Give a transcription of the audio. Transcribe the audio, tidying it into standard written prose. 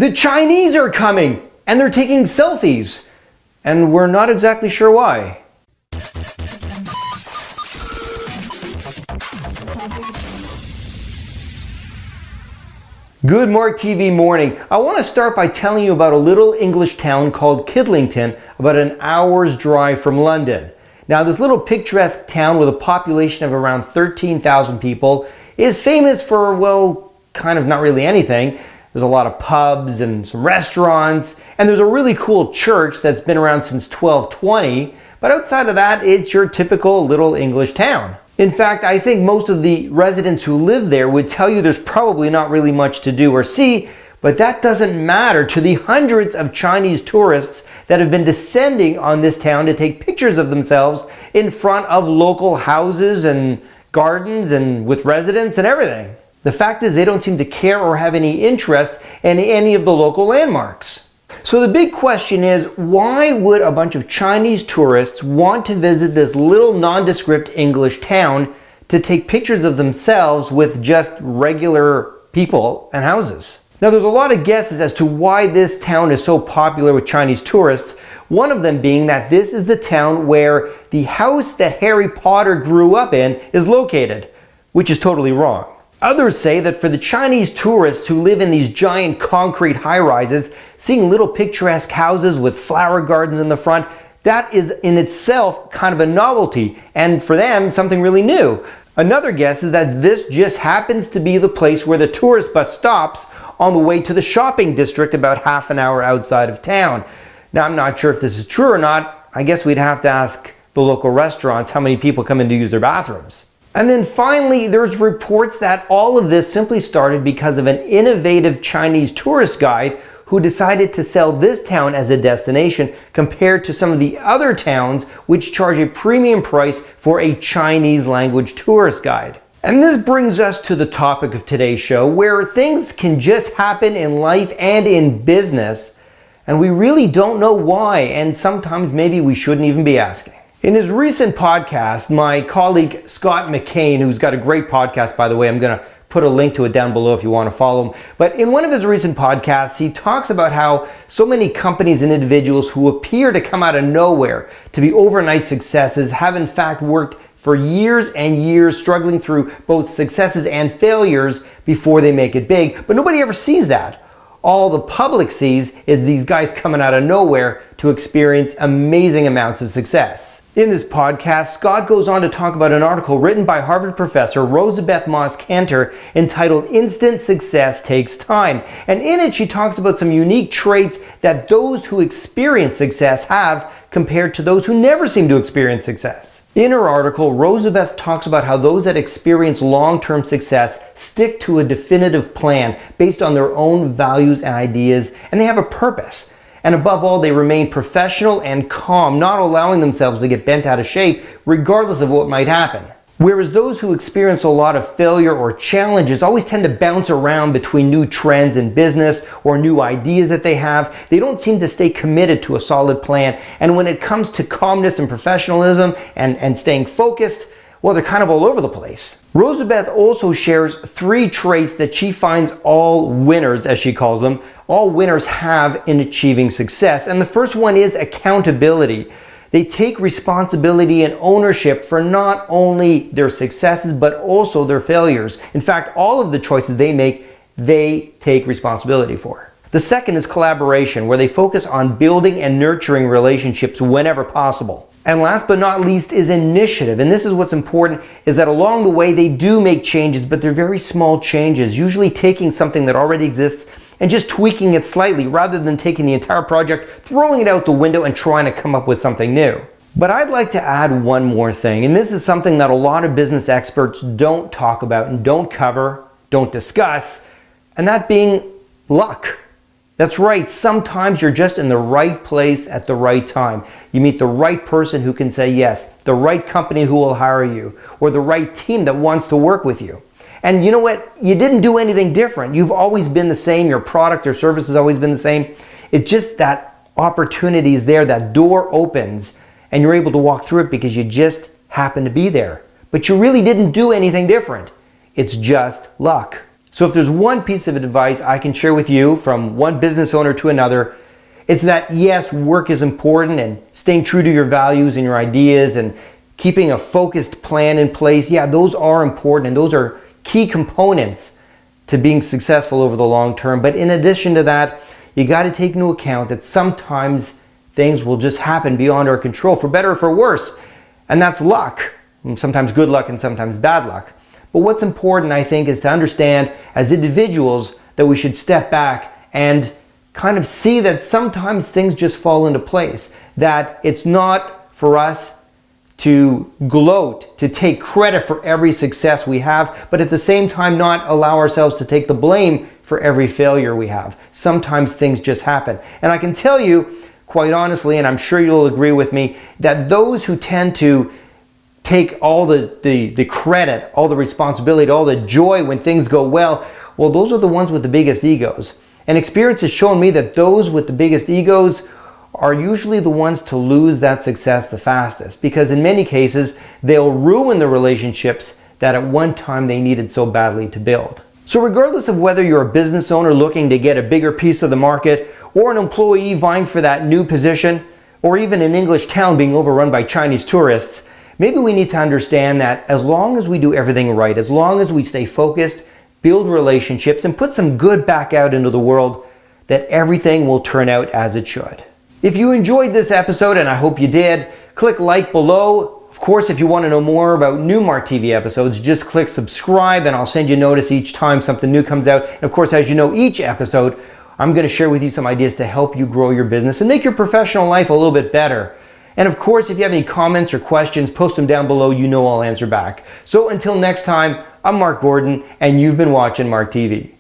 The Chinese are coming, and they're taking selfies, and we're not exactly sure why. Good Marc TV morning. I want to start by telling you about a little English town called Kidlington, about an hour's drive from London. Now, this little picturesque town with a population of around 13,000 people is famous for, well, kind of not really anything. There's a lot of pubs and some restaurants, and there's a really cool church that's been around since 1220, but outside of that, it's your typical little English town. In fact, I think most of the residents who live there would tell you there's probably not really much to do or see, but that doesn't matter to the hundreds of Chinese tourists that have been descending on this town to take pictures of themselves in front of local houses and gardens and with residents and everything. The fact is they don't seem to care or have any interest in any of the local landmarks. So the big question is, why would a bunch of Chinese tourists want to visit this little nondescript English town to take pictures of themselves with just regular people and houses? Now, there's a lot of guesses as to why this town is so popular with Chinese tourists. One of them being that this is the town where the house that Harry Potter grew up in is located, which is totally wrong. Others say that for the Chinese tourists who live in these giant concrete high-rises, seeing little picturesque houses with flower gardens in the front, that is in itself kind of a novelty, and for them, something really new. Another guess is that this just happens to be the place where the tourist bus stops on the way to the shopping district about half an hour outside of town. Now, I'm not sure if this is true or not. I guess we'd have to ask the local restaurants how many people come in to use their bathrooms. And then finally, there's reports that all of this simply started because of an innovative Chinese tourist guide who decided to sell this town as a destination compared to some of the other towns which charge a premium price for a Chinese language tourist guide. And this brings us to the topic of today's show, where things can just happen in life and in business, and we really don't know why, and sometimes maybe we shouldn't even be asking. In his recent podcast, my colleague Scott McCain, who's got a great podcast, by the way, I'm going to put a link to it down below if you want to follow him. But in one of his recent podcasts, he talks about how so many companies and individuals who appear to come out of nowhere to be overnight successes have in fact worked for years and years struggling through both successes and failures before they make it big. But nobody ever sees that. All the public sees is these guys coming out of nowhere to experience amazing amounts of success. In this podcast, Scott goes on to talk about an article written by Harvard professor Rosabeth Moss-Kanter entitled "Instant Success Takes Time." And in it, she talks about some unique traits that those who experience success have compared to those who never seem to experience success. In her article, Rosabeth talks about how those that experience long-term success stick to a definitive plan based on their own values and ideas, and they have a purpose. And above all, they remain professional and calm, not allowing themselves to get bent out of shape regardless of what might happen. Whereas those who experience a lot of failure or challenges always tend to bounce around between new trends in business or new ideas that they have. They don't seem to stay committed to a solid plan. And when it comes to calmness and professionalism and staying focused, well, they're kind of all over the place. Rosabeth also shares 3 traits that she finds all winners, as she calls them, all winners have in achieving success. And the first one is accountability. They take responsibility and ownership for not only their successes, but also their failures. In fact, all of the choices they make, they take responsibility for. The second is collaboration, where they focus on building and nurturing relationships whenever possible. And last but not least is initiative. And this is what's important, is that along the way they do make changes, but they're very small changes, usually taking something that already exists and just tweaking it slightly rather than taking the entire project, throwing it out the window and trying to come up with something new. But I'd like to add one more thing, and this is something that a lot of business experts don't talk about and don't cover, don't discuss, and that being luck. That's right, sometimes you're just in the right place at the right time. You meet the right person who can say yes, the right company who will hire you, or the right team that wants to work with you. And you know what? You didn't do anything different. You've always been the same. Your product or service has always been the same. It's just that opportunity is there, that door opens, and you're able to walk through it because you just happen to be there. But you really didn't do anything different. It's just luck. So if there's one piece of advice I can share with you from one business owner to another, it's that yes, work is important and staying true to your values and your ideas and keeping a focused plan in place. Yeah, those are important and those are key components to being successful over the long term. But in addition to that, you got to take into account that sometimes things will just happen beyond our control, for better or for worse. And that's luck. Sometimes good luck and sometimes bad luck. But what's important, I think, is to understand as individuals that we should step back and kind of see that sometimes things just fall into place. That it's not for us to gloat, to take credit for every success we have, but at the same time not allow ourselves to take the blame for every failure we have. Sometimes things just happen. And I can tell you, quite honestly, and I'm sure you'll agree with me, that those who tend to take all the credit, all the responsibility, all the joy when things go well, well, those are the ones with the biggest egos. And experience has shown me that those with the biggest egos are usually the ones to lose that success the fastest, because in many cases they'll ruin the relationships that at one time they needed so badly to build. So regardless of whether you're a business owner looking to get a bigger piece of the market, or an employee vying for that new position, or even an English town being overrun by Chinese tourists, maybe we need to understand that as long as we do everything right, as long as we stay focused, build relationships, and put some good back out into the world, that everything will turn out as it should. If you enjoyed this episode, and I hope you did, click like below. Of course, if you want to know more about new Marc TV episodes, just click subscribe and I'll send you a notice each time something new comes out. And of course, as you know, each episode, I'm going to share with you some ideas to help you grow your business and make your professional life a little bit better. And of course, if you have any comments or questions, post them down below. You know I'll answer back. So until next time, I'm Marc Gordon, and you've been watching Marc TV.